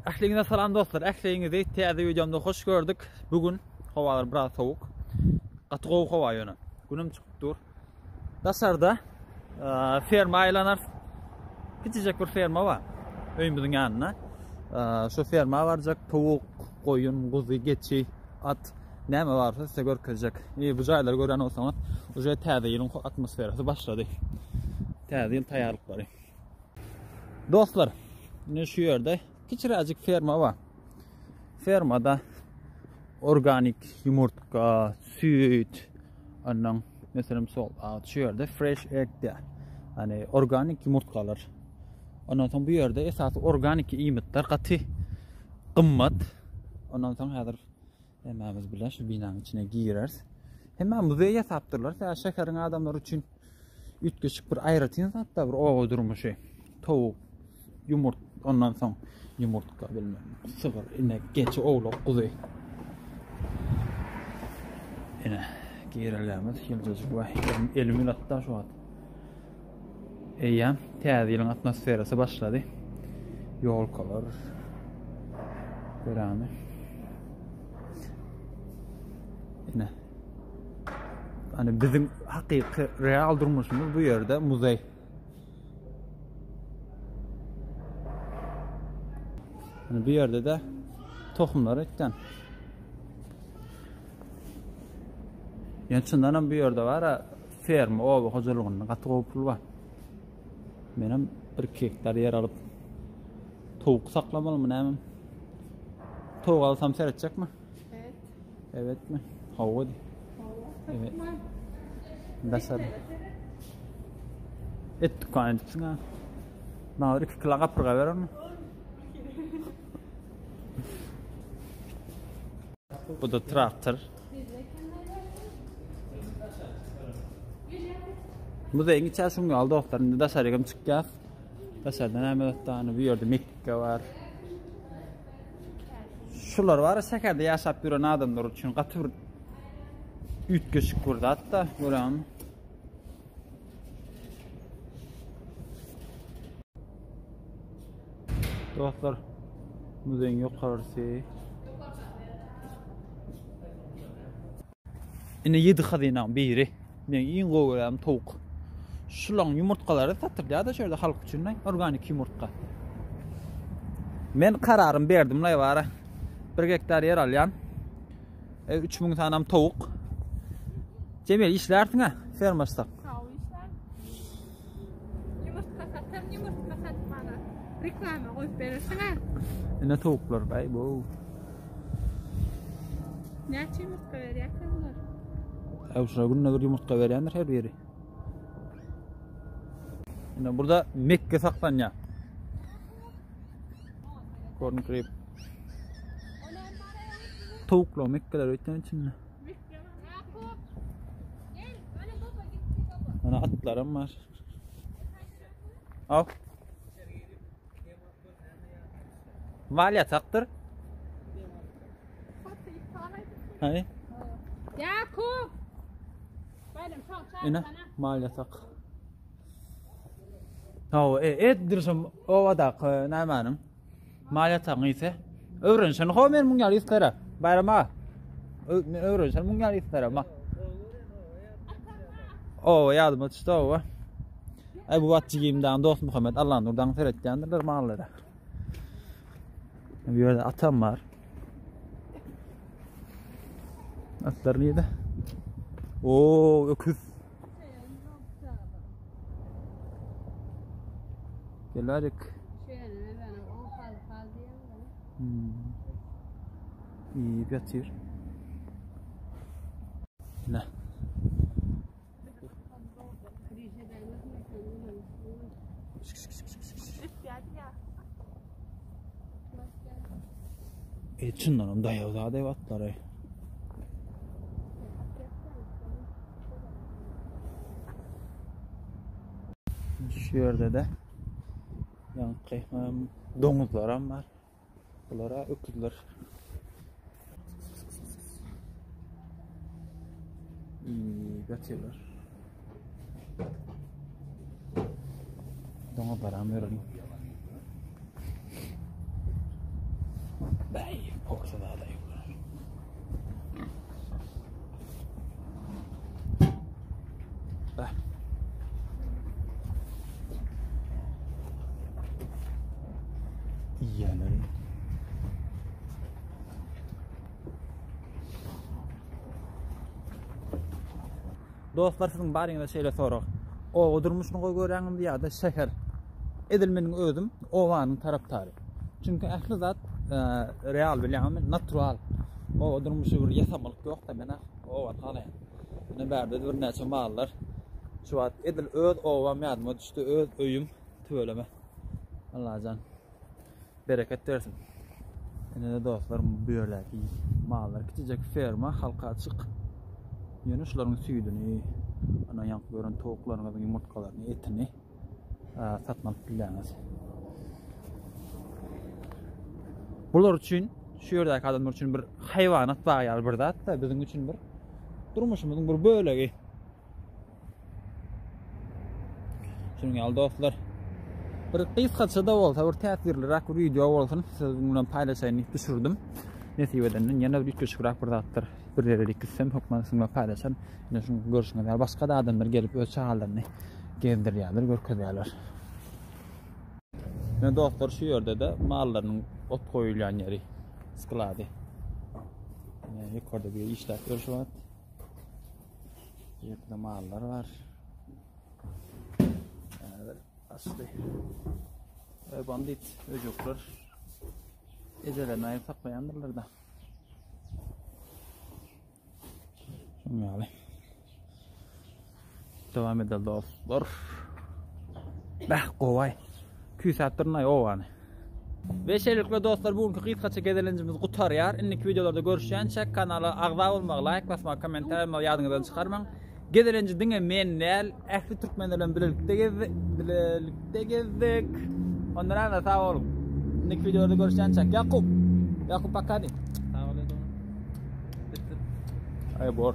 Ahliğine salam dostlar. Ahliğinizi täze videomda hoş gördük. Bugün havalar biraz soğuk. Qatgow hava ýöne. Günüm çykdyr. Dasarda ferma aylanar. Kiçijek bir ferma bar. Öýümüziň ýanyna. Şu ferma barjak towuk, goýun, guzy, geçi, at näme barsa size görkezjek. Bu jaýlary gören bolsaňyz, uje täze ýylyň atmosferasy başlady. Täze ýyl taýýarlyklary. Dostlar, ne şu ýerde kiçiräjik ferma bar. Fermada organik yumurtka, süt, andan mesela sol şu ýerde fresh egg diýär. Hani organik yumurtkalar. Ondan soň bu ýerde esasy organik iýmitler gaty gymmat. Ondan soň häzir hemmemiz bilen şu binanyň içine gireriz. Hemmemiz ýasapdyrlar. Tä şekerin adamlar üçin ütgeçik bir aýratyn zatda bir ogo durmuşy. Towuk, yumurt, ondan soň yumurtka bilmem. Sygyr, inek, geçi, oğlak, guzy. Ene girelerimiz ýyljyjyk we 50 minutda şu an. Eýýär, täze ýylyň atmosferasy başlady. Ýolkalar. Görämi. Ene. Hani bizim hakyky real durmuşymyz bu ýerde muzey. Hani bir ýerde de tohumlar ekden. Ýa-da bir ýerde bar ferma, oba hojalygyny Qatgow pul bar. Menem 1 hektar yer alyp towuk saklamalymy näme? Towuk alsam seretjekmi? Evet. Evet mi? Hawa di. Evet. Dasar. Et dükkanı diýipsiň ha. Näwir 2 kilo gapyrga berermi? Bu da traktor. Muzeyin içerisinde aldı oxlarında da sarıgım çıkýar. Dasardan ämeli bir ýerde Mekke var. Şular var, sekerde ýaşap ýören adamlar üçin gaty bir ütgeçik burada hatta görem. Dostlar, muzeyin ýokarysy. Ine 7 hazynaň biri. Men iň gowram towuk. Şulaň yumurtkalary satylýar da şöyle halk üçin organik yumurtka. Men kararym berdim lay bara. 1 hektar yer alýan. 3000 tanam towuk. Jemel işlersiň ha, fermasda. Sağ işler. Yumurtka satar, yumurtka satmana. Reklama goýup berersiň ha. Ine towuklar bay bu. Näçe yumurtka berýärler? Awşa günne bir yumurtka berýändir her biri. Ine burada Mekke saklanýar. Korn krep. Towuklar Mekkeler öýtden içinde. Ana atlarım var. Al. Malya taktır. Hani? Yakup. Ine malya tak. Taw dirsem owadak nämänim? Malya tak ise. Öwrenşen ho men muňal istera. Bayrama. Men öwrenşen muňal istera ma. O ýadyma düşdi o. Bu watjygymdan dost Muhammed Allah nurdan seretýändir mallary. Bu ýerde atam bar. Atlar neydi? Oo, öküz. Gelerik. İyi ýatyr. Ne? Çyndanam daýawda da atlary. Şu ýerde de ýanky domuzlar var. Bulara öküzler. Gatyrlar. Domuzlar am ýörelim. iýenleri. Dostlar, sizin baryňyzda şeýle sorak. O durmuşyny goý göräňimdi ýa-da şeher. Edilmeniň özüm owanyň tarapdary. Çünki ähli zat real bilýärmi, natural. O durmuşy bir ýasamalyk ýok da mena owa talaýan. Mene bärde bir näçe mallar. Şu wagt edil öz owa mädme düşdi, öz öýüm tööleme. Allahan bereket versin. Ene dostlar, böyleki mallar kiçijek ferma halka açyk. Ýöne şularyň süýdüni, ana ýank gören towaklaryň ýumurtkalaryny, etini satmalyk bilýäňiz. Bular üçin, şu ýerdäki adamlar üçin bir haýwanat baýal bir zat da biziň üçin bir durmuşymyzyň bir bölegi. Şunuň ýaly dostlar, bir kysgaça da bolsa bir täsirlirak bir video bolsun, siziň bilen paýlaşaýyn düşürdim. Nesibeden ýene bir küçükrak bir zatlar bir ýere gitsem hukmasyňla paýlaşan, ýene şunu görüşmäler, başga da adamlar gelip öz çağalaryny gezdirýärler, görkezýärler. Ne dostlar, şu ýerde de mallaryň ot goýulýan ýeri sklady. Ýekorda bir işler görüşýär. Ýerde mallar var. Asly. Bandit, öjükler. Ejelerini aýyp saklaýandyrlar da. Şuňaly. Dowam edel dostlar. Bah goway. Küsatdyrnay owany. Ve şeýlelikle dostlar, bugünkü kysgaça gezelenjimiz gutarýar. Indiki videolarda görüşýänçe kanala agza bolmak, like basmak, komentar etmek ýadyňyzdan çykarmaň. Gezelenji diňe men näl ähli türkmenler bilen bilelikde gezdik. Onlara da sağ olun. Indiki videolarda görüşýänçe Yakup Akadi. Sağ olun. Ay bor.